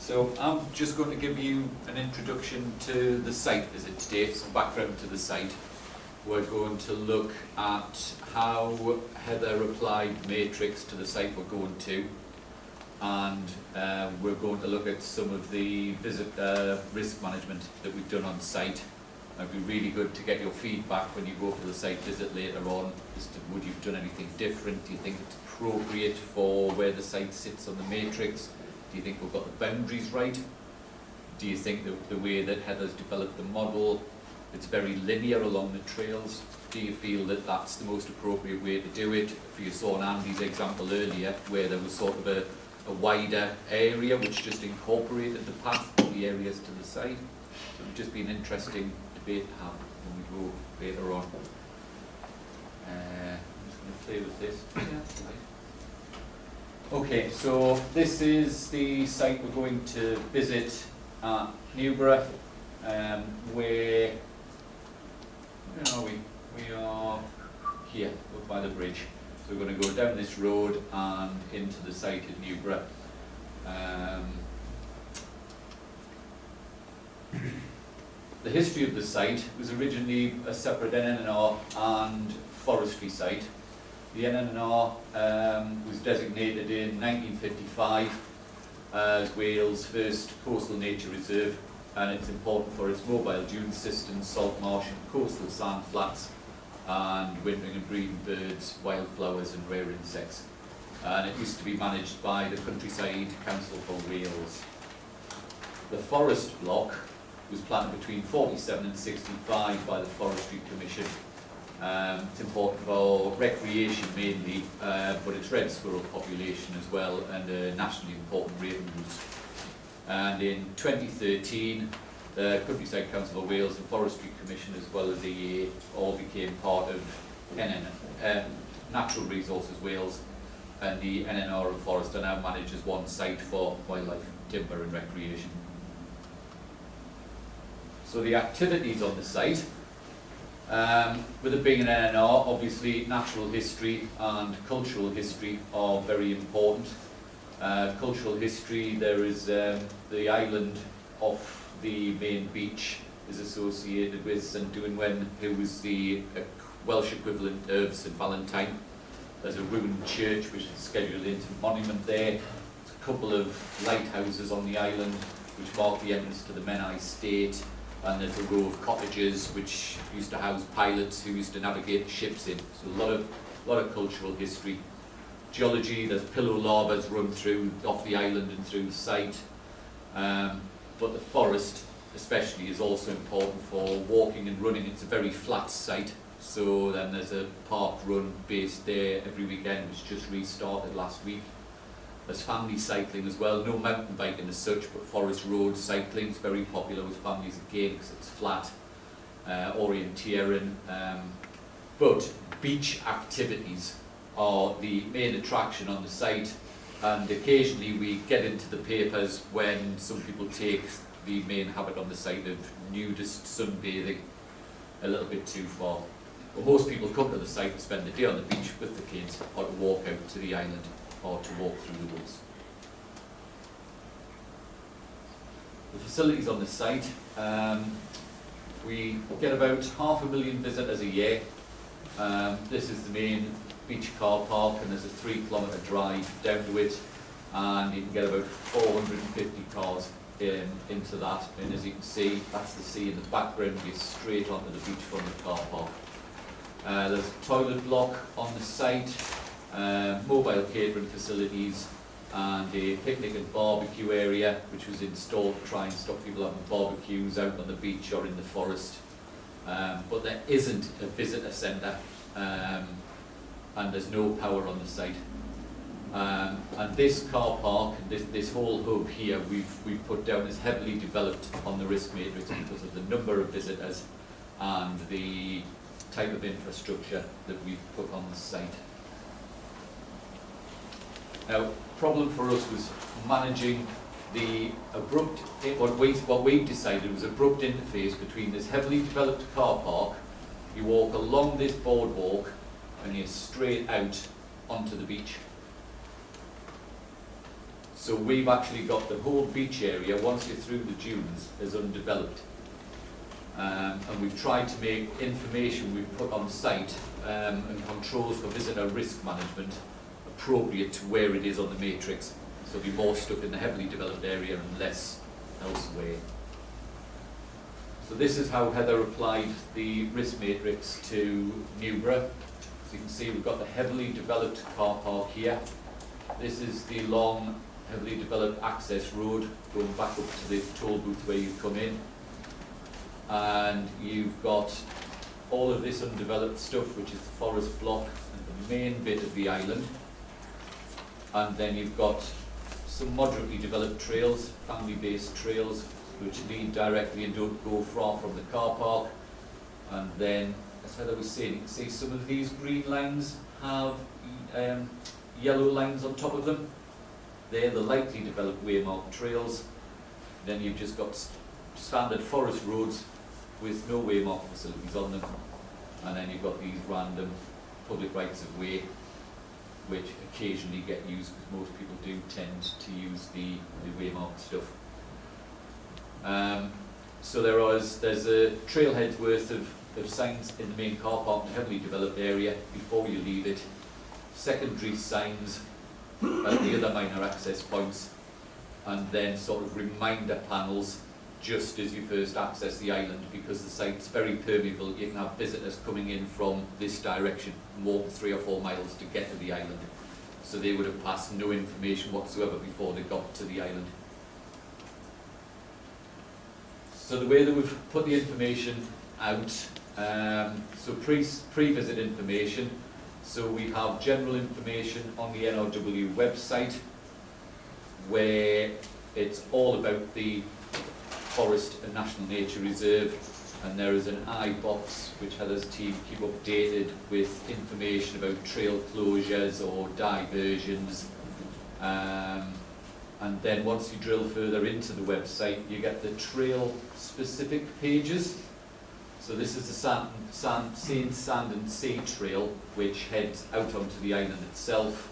So I'm just going to give you an introduction to the site visit today, some background to the site. We're going to look at how Heather applied matrix to the site we're going to, and we're going to look at some of the visit risk management that we've done on site. It'd be really good to get your feedback when you go for the site visit later on as to would you've done anything different. Do you think it's appropriate for where the site sits on the matrix? Do you think we've got the boundaries right? Do you think the way that Heather's developed the model, it's very linear along the trails? Do you feel that that's the most appropriate way to do it? If you saw in Andy's example earlier, where there was sort of a wider area which just incorporated the path from the areas to the side. So it would just be an interesting debate to have when we go later on. I'm just going to play with this. Okay, so this is the site we're going to visit at Newborough, where are we? We are here, up by the bridge. So we're going to go down this road and into the site at Newborough. The history of the site was originally a separate NNR and forestry site. The NNR was designated in 1955 as Wales' first coastal nature reserve, and it's important for its mobile dune systems, salt marsh and coastal sand flats, and wintering and breeding birds, wildflowers and rare insects. And it used to be managed by the Countryside Council for Wales. The forest block was planted between 47 and 65 by the Forestry Commission. It's important for recreation mainly, but it's red squirrel population as well, and a nationally important raven roost. And in 2013, the Countryside Council of Wales and Forestry Commission, as well as EA, all became part of Natural Resources Wales, and the NNR and Forest are now managed as one site for wildlife, timber and recreation. So the activities on the site, with it being an NNR, obviously natural history and cultural history are very important. Cultural history, there is the island off the main beach is associated with St Dwynwen, who was the Welsh equivalent of St Valentine. There's a ruined church which is scheduled into a monument there. There's a couple of lighthouses on the island which mark the entrance to the Menai State, and there's a row of cottages which used to house pilots who used to navigate ships in. So a lot of cultural history. Geology, there's pillow lavas run through off the island and through the site. But the forest especially is also important for walking and running. It's a very flat site, so then there's a park run based there every weekend which just restarted last week. There's family cycling as well, no mountain biking as such, but forest road cycling is very popular with families again because it's flat, orienteering. But beach activities are the main attraction on the site, and occasionally we get into the papers when some people take the main habit on the site of nudist sunbathing a little bit too far. But most people come to the site to spend the day on the beach with the kids, or to walk out to the island, or to walk through the woods. The facilities on the site, we get about 500,000 visitors a year. This is the main beach car park, and there's a 3-kilometre drive down to it, and you can get about 450 cars into that. And as you can see, that's the sea in the background. You're straight onto the beachfront car park. There's a toilet block on the site, mobile catering facilities, and a picnic and barbecue area which was installed to try and stop people having barbecues out on the beach or in the forest. But there isn't a visitor centre, and there's no power on the site. And this car park, this whole hub here, we've put down as heavily developed on the risk matrix because of the number of visitors and the type of infrastructure that we've put on the site. Now, problem for us was managing the abrupt, what we decided was abrupt interface between this heavily developed car park. You walk along this boardwalk and you're straight out onto the beach. So we've actually got the whole beach area, once you're through the dunes, is undeveloped. And we've tried to make information we've put on site and controls for visitor risk management appropriate to where it is on the matrix. So there'll be more stuff in the heavily developed area and less elsewhere. So this is how Heather applied the risk matrix to Newborough. So you can see we've got the heavily developed car park here. This is the long, heavily developed access road going back up to the toll booth where you come in. And you've got all of this undeveloped stuff, which is the forest block and the main bit of the island. And then you've got some moderately developed trails, family-based trails, which lead directly and don't go far from the car park. And then, as Heather was saying, you can see some of these green lines have yellow lines on top of them. They're the lightly developed waymarked trails. Then you've just got standard forest roads with no waymark facilities on them. And then you've got these random public rights of way, which occasionally get used because most people do tend to use the waymarked stuff. So there's a trailhead's worth of signs in the main car park, the heavily developed area before you leave it. Secondary signs at the other minor access points, and then sort of reminder panels just as you first access the island, because the site's very permeable. You can have visitors coming in from this direction and walk 3 or 4 miles to get to the island. So they would have passed no information whatsoever before they got to the island. So the way that we've put the information out, so pre-visit information, so we have general information on the NRW website where it's all about the Forest and National Nature Reserve, and there is an I-box which Heather's team keep updated with information about trail closures or diversions. And then once you drill further into the website, you get the trail specific pages. So this is the Saint Sand and Sea Trail, which heads out onto the island itself.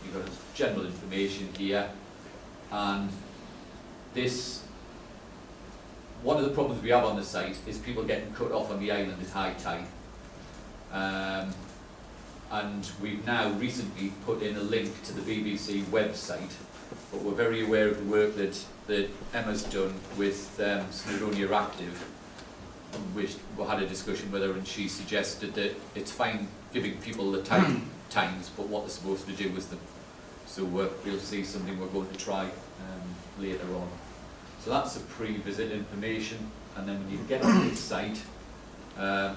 You've got general information here. And this, one of the problems we have on the site is people getting cut off on the island at high tide. And we've now recently put in a link to the BBC website, but we're very aware of the work that Emma's done with Snowdonia Active, which we had a discussion with her, and she suggested that it's fine giving people the times, but what they're supposed to do with them. So we'll see something we're going to try later on. So that's the pre-visit information, and then when you get on the site,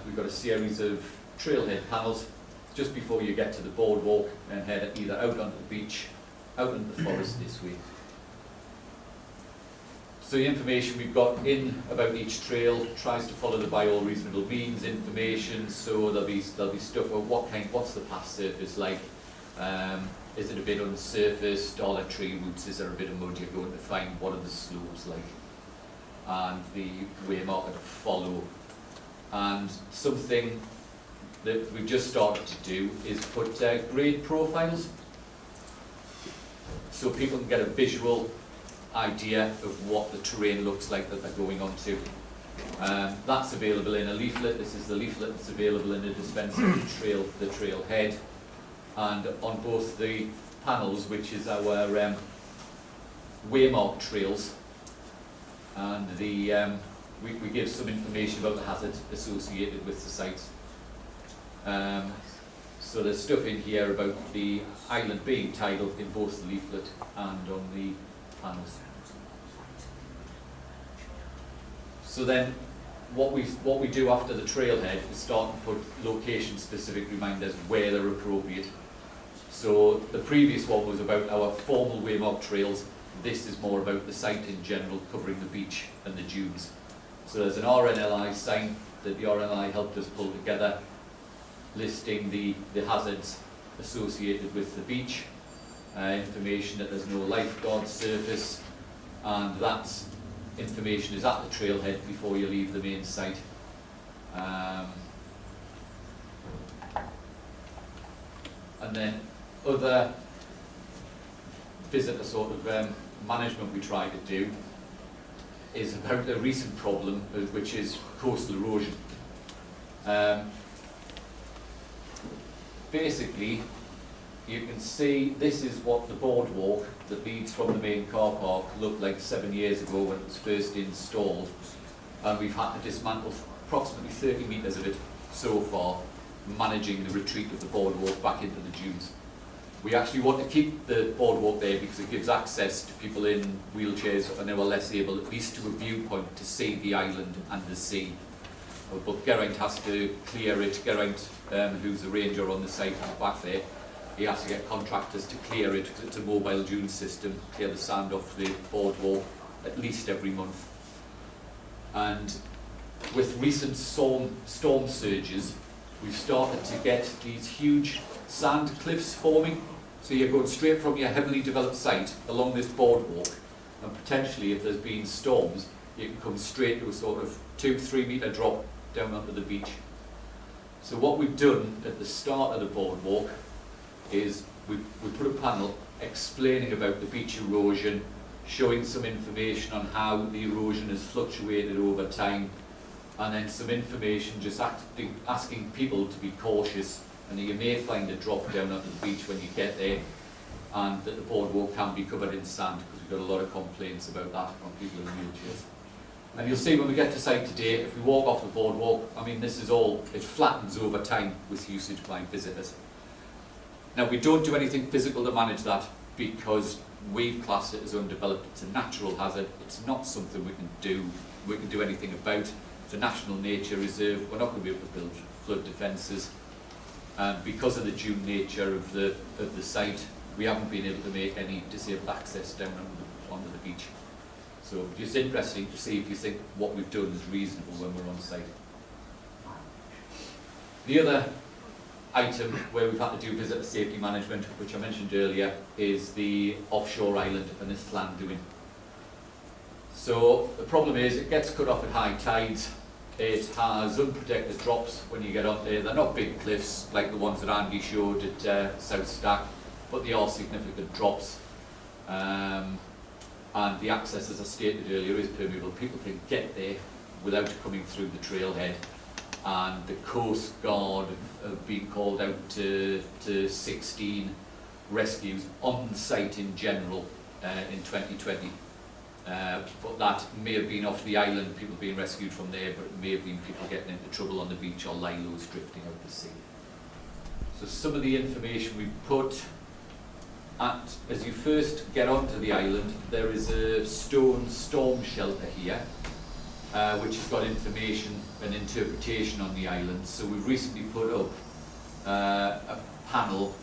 we've got a series of trailhead panels just before you get to the boardwalk and head either out onto the beach, out into the forest this way. So the information we've got in about each trail tries to follow the by all reasonable means information. So there'll be stuff of what's the path surface like? Is it a bit unsurfaced? Are there tree roots? Is there a bit of mud you're going to find? What are the slopes like? And the waymarker to follow. And something that we've just started to do is put grade profiles, so people can get a visual idea of what the terrain looks like that they're going on to. That's available in a leaflet. This is the leaflet that's available in a dispenser, the trailhead. And on both the panels, which is our waymark trails, and the we give some information about the hazards associated with the sites. So there's stuff in here about the island being tidal in both the leaflet and on the panels. So then what we do after the trailhead is start to put location-specific reminders where they're appropriate. So the previous one was about our formal waymark trails. This is more about the site in general, covering the beach and the dunes. So there's an RNLI sign that the RNLI helped us pull together, listing the hazards associated with the beach, information that there's no lifeguard surface, and that information is at the trailhead before you leave the main site. And then other visitor sort of management we try to do is about a recent problem, which is coastal erosion. Basically, you can see this is what the boardwalk that leads from the main car park looked like 7 years ago when it was first installed, and we've had to dismantle approximately 30 metres of it so far, managing the retreat of the boardwalk back into the dunes. We actually want to keep the boardwalk there because it gives access to people in wheelchairs and they were less able, at least to a viewpoint, to see the island and the sea. But Geraint has to clear it. Geraint, who's the ranger on the site back there, he has to get contractors to clear it because it's a mobile dune system, clear the sand off the boardwalk at least every month. And with recent storm surges, we've started to get these huge sand cliffs forming. So you're going straight from your heavily developed site along this boardwalk, and potentially if there's been storms, you can come straight to a sort of 2-3 metre drop down onto the beach. So what we've done at the start of the boardwalk is we put a panel explaining about the beach erosion, showing some information on how the erosion has fluctuated over time, and then some information just asking people to be cautious, and you may find a drop down onto the beach when you get there, and that the boardwalk can be covered in sand, because we've got a lot of complaints about that from people in wheelchairs. And you'll see when we get to site today, if we walk off the boardwalk, I mean this is all, it flattens over time with usage by visitors. Now we don't do anything physical to manage that because we've classed it as undeveloped. It's a natural hazard, it's not something we can do anything about. It's a national nature reserve, we're not going to be able to build flood defences. Because of the dune nature of the site, we haven't been able to make any disabled access down onto the beach. So it's interesting to see if you think what we've done is reasonable when we're on site. The other item where we've had to do visitor safety management, which I mentioned earlier, is the offshore island and its land doing. So the problem is it gets cut off at high tides. It has unprotected drops when you get on there. They're not big cliffs like the ones that Andy showed at South Stack, but they are significant drops. And the access, as I stated earlier, is permeable. People can get there without coming through the trailhead. And the Coast Guard have been called out to 16 rescues on site in general in 2020. But that may have been off the island, people being rescued from there, but it may have been people getting into trouble on the beach or lilos drifting out to sea. So some of the information we put as you first get onto the island, there is a stone storm shelter here, which has got information and interpretation on the island. So we've recently put up a panel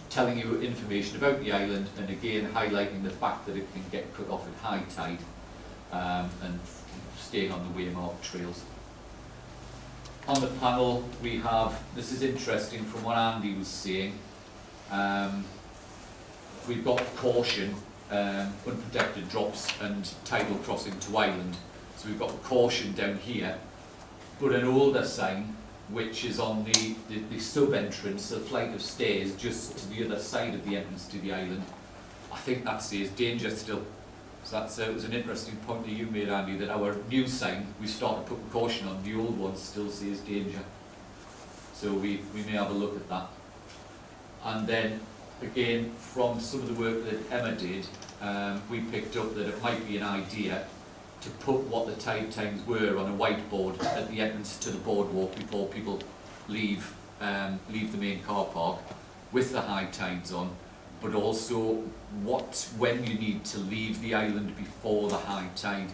telling you information about the island, and again highlighting the fact that it can get cut off at high tide and staying on the waymarked trails. On the panel we have, this is interesting from what Andy was saying, we've got caution, unprotected drops and tidal crossing to island. So we've got caution down here, but an older sign which is on the sub-entrance, a flight of stairs just to the other side of the entrance to the island. I think that says danger still. So that's, it was an interesting point that you made, Andy, that our new sign, we started putting caution on, the old one still says danger. So we may have a look at that. And then, again, from some of the work that Emma did, we picked up that it might be an idea to put what the tide times were on a whiteboard at the entrance to the boardwalk before people leave the main car park with the high tides on, but also when you need to leave the island before the high tide.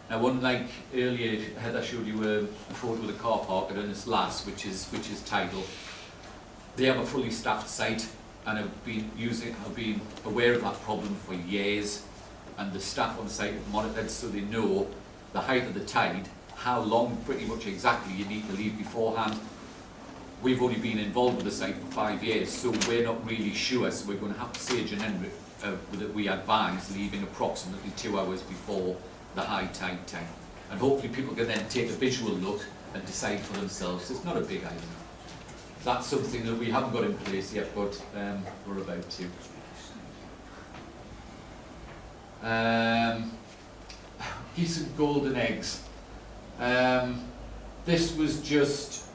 Now, unlike earlier, Heather showed you a photo of the car park at Ynys Las, which is tidal. They have a fully staffed site and have been aware of that problem for years. And the staff on site have monitored so they know the height of the tide, how long pretty much exactly you need to leave beforehand. We've only been involved with the site for 5 years, so we're not really sure, so we're going to have to sage an end that we advise leaving approximately 2 hours before the high tide time. And hopefully people can then take a visual look and decide for themselves. It's not a big island. That's something that we haven't got in place yet, but we're about to. Geese and golden eggs. This was just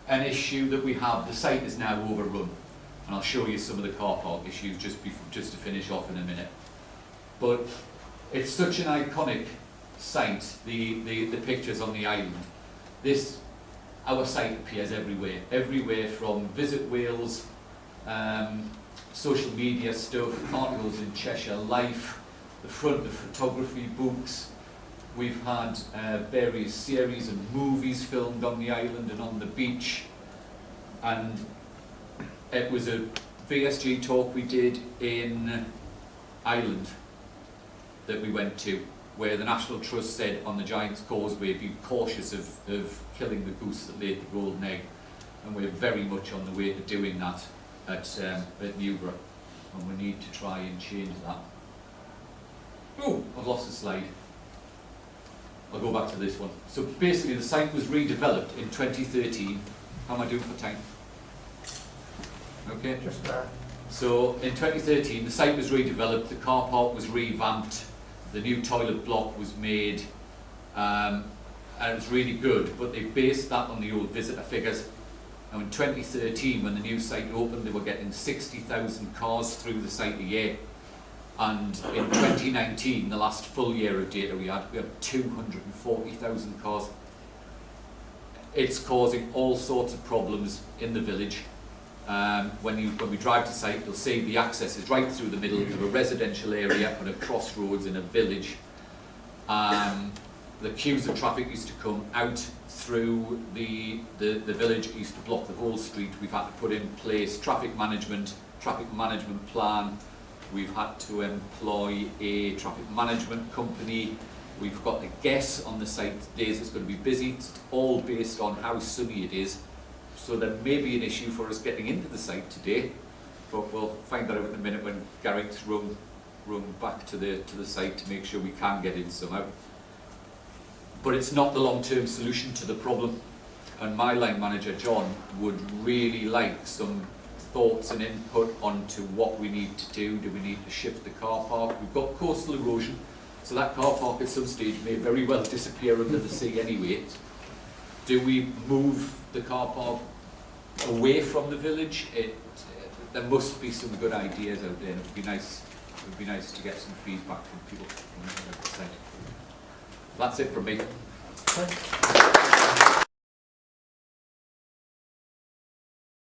an issue that we have. The site is now overrun, and I'll show you some of the car park issues just to finish off in a minute. But it's such an iconic site, the pictures on the island. Our site appears everywhere from Visit Wales, social media stuff, articles in Cheshire Life, the front of photography books. We've had various series and movies filmed on the island and on the beach, and it was a VSG talk we did in Ireland that we went to, where the National Trust said on the Giant's Causeway, be cautious of killing the goose that laid the golden egg, and we're very much on the way to doing that at Newborough, and we need to try and change that. Oh, I've lost the slide. I'll go back to this one. So basically the site was redeveloped in 2013. How am I doing for time? Okay. Just there. So in 2013 the site was redeveloped, the car park was revamped, the new toilet block was made, and it was really good, but they based that on the old visitor figures. Now in 2013 when the new site opened, they were getting 60,000 cars through the site a year. And in 2019, the last full year of data we had 240,000 cars. It's causing all sorts of problems in the village. When we drive to site, you'll see the access is right through the middle of a residential area on a crossroads in a village. The queues of traffic used to come out through the village, it used to block the whole street. We've had to put in place traffic management plan. We've had to employ a traffic management company. We've got to guess on the site days it's going to be busy. It's all based on how sunny it is. So there may be an issue for us getting into the site today, but we'll find that out in a minute when Garrick's run back to the site to make sure we can get in somehow. But it's not the long-term solution to the problem, and my line manager John would really like some thoughts and input onto what we need to do. Do we need to shift the car park? We've got coastal erosion, so that car park at some stage may very well disappear under the sea anyway. Do we move the car park away from the village? There must be some good ideas out there. It would be nice to get some feedback from people. That's it from me.